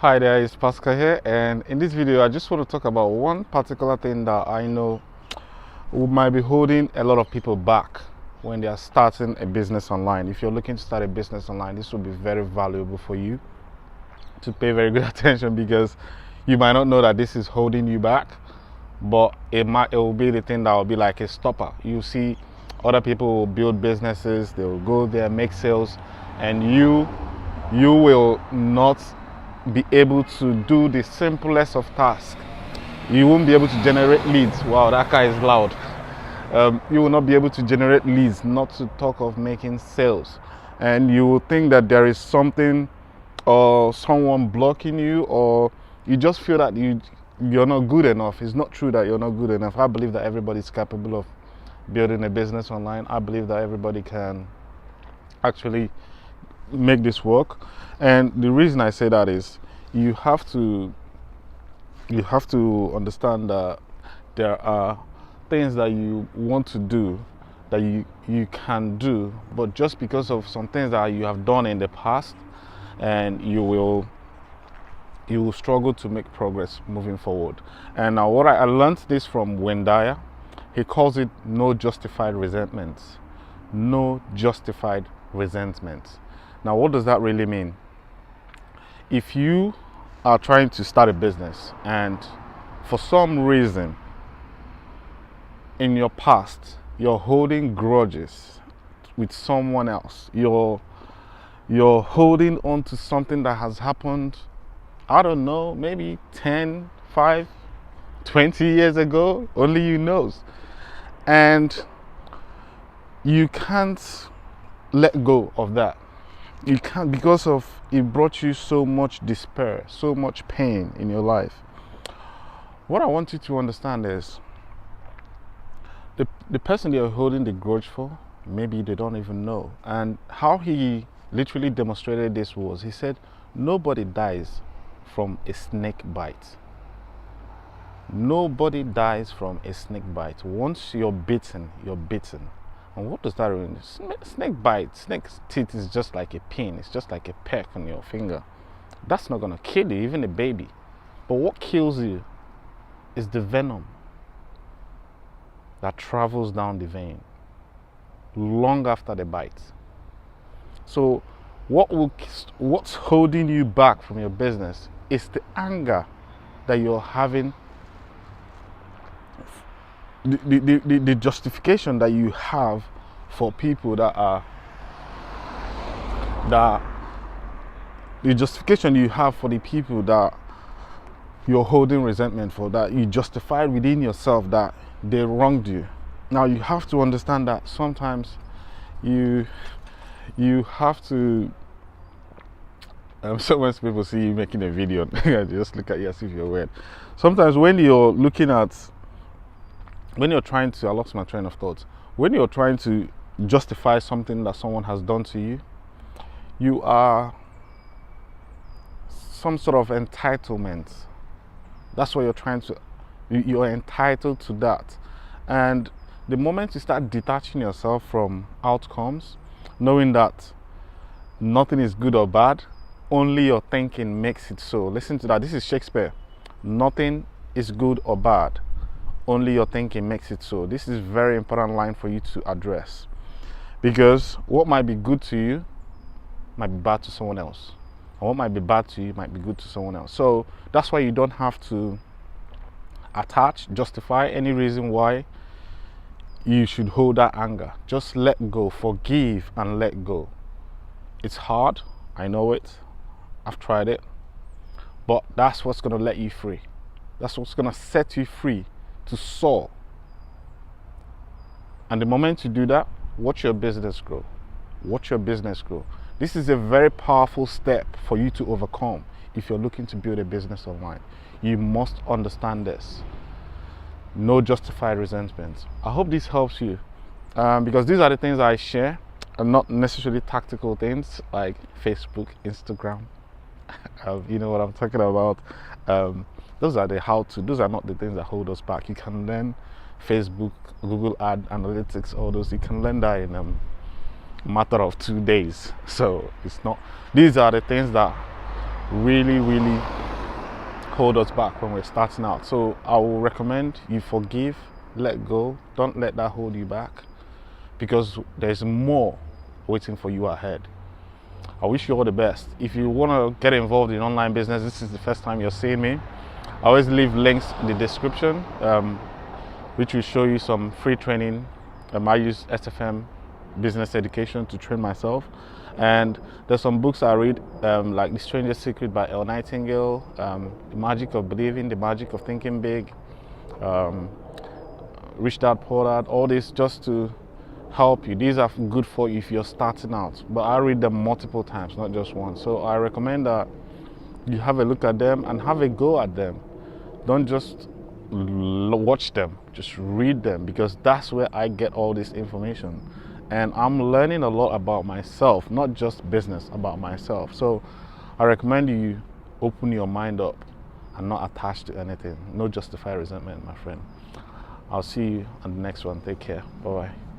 Hi there, it's Pascal here, and in this video I just want to talk about one particular thing that I know might be holding a lot of people back when they are starting a business online. If you're looking to start a business online, this will be very valuable for you to pay very good attention, because you might not know that this is holding you back, but it will be the thing that will be like a stopper. You see other people will build businesses, they will go there, make sales, and you will not be able to do the simplest of tasks. You won't be able to generate leads. Wow, that guy is loud. You will not be able to generate leads, not to talk of making sales. And you will think that there is something or someone blocking you, or you just feel that you're not good enough. It's not true that you're not good enough. I believe that everybody is capable of building a business online. I believe that everybody can actually make this work. And the reason I say that is you have to understand that there are things that you want to do, that you can do, but just because of some things that you have done in the past, and you will struggle to make progress moving forward. And now what I learned this from Wendaya. He calls it no justified resentments. No justified resentments. Now, what does that really mean? If you are trying to start a business and for some reason in your past you're holding grudges with someone else, you're holding on to something that has happened, I don't know, maybe 10, 5, 20 years ago, only you knows, and you can't let go of that. You can't, because of it brought you so much despair, so much pain in your life. What I want you to understand is the person you're holding the grudge for, maybe they don't even know. And how he literally demonstrated this was, he said, nobody dies from a snake bite. Nobody dies from a snake bite. Once you're bitten, you're bitten. And what does that mean? Snake bite, snake's teeth is just like a pin. It's just like a peck on your finger. That's not going to kill you, even a baby. But what kills you is the venom that travels down the vein long after the bite. So what's holding you back from your business is the anger that you're having, the justification that you have for people the justification you have for the people that you're holding resentment for, that you justified within yourself that they wronged you. Now you have to understand that sometimes you have to sometimes people see you making a video and just look at you as if you're weird. Sometimes when you're trying to, I lost my train of thought. When you're trying to justify something that someone has done to you, you are some sort of entitlement. That's what you're trying to, you're entitled to that. And the moment you start detaching yourself from outcomes, knowing that nothing is good or bad, only your thinking makes it so. Listen to that. This is Shakespeare. Nothing is good or bad, only your thinking makes it so. This is a very important line for you to address, because what might be good to you might be bad to someone else, and what might be bad to you might be good to someone else. So that's why you don't have to justify any reason why you should hold that anger. Just let go, forgive and let go. It's hard, I know it, I've tried it, but that's what's going to let you free. That's what's going to set you free to soar. And the moment you do that, watch your business grow. Watch your business grow. This is a very powerful step for you to overcome if you're looking to build a business online. You must understand this. No justified resentments. I hope this helps you, because these are the things I share, and not necessarily tactical things like Facebook, Instagram. You know what I'm talking about. Those are the how-to. Those are not the things that hold us back. You can learn Facebook, Google Ad Analytics, all those. You can learn that in a matter of 2 days. So it's not. These are the things that really, really hold us back when we're starting out. So I will recommend you forgive, let go. Don't let that hold you back, because there's more waiting for you ahead. I wish you all the best. If you want to get involved in online business, this is the first time you're seeing me, I always leave links in the description, which will show you some free training. I use SFM business education to train myself, and there's some books I read, like The Stranger's Secret by Elle Nightingale, The Magic of Believing, The Magic of Thinking Big, Rich Dad Poor Dad, all this just to help you. These are good for you if you're starting out, but I read them multiple times, not just once. So I recommend that you have a look at them and have a go at them. Don't just watch them, just read them, because that's where I get all this information. And I'm learning a lot about myself, not just business, about myself. So I recommend you open your mind up and not attached to anything. No justified resentment, my friend. I'll see you on the next one. Take care. Bye-bye.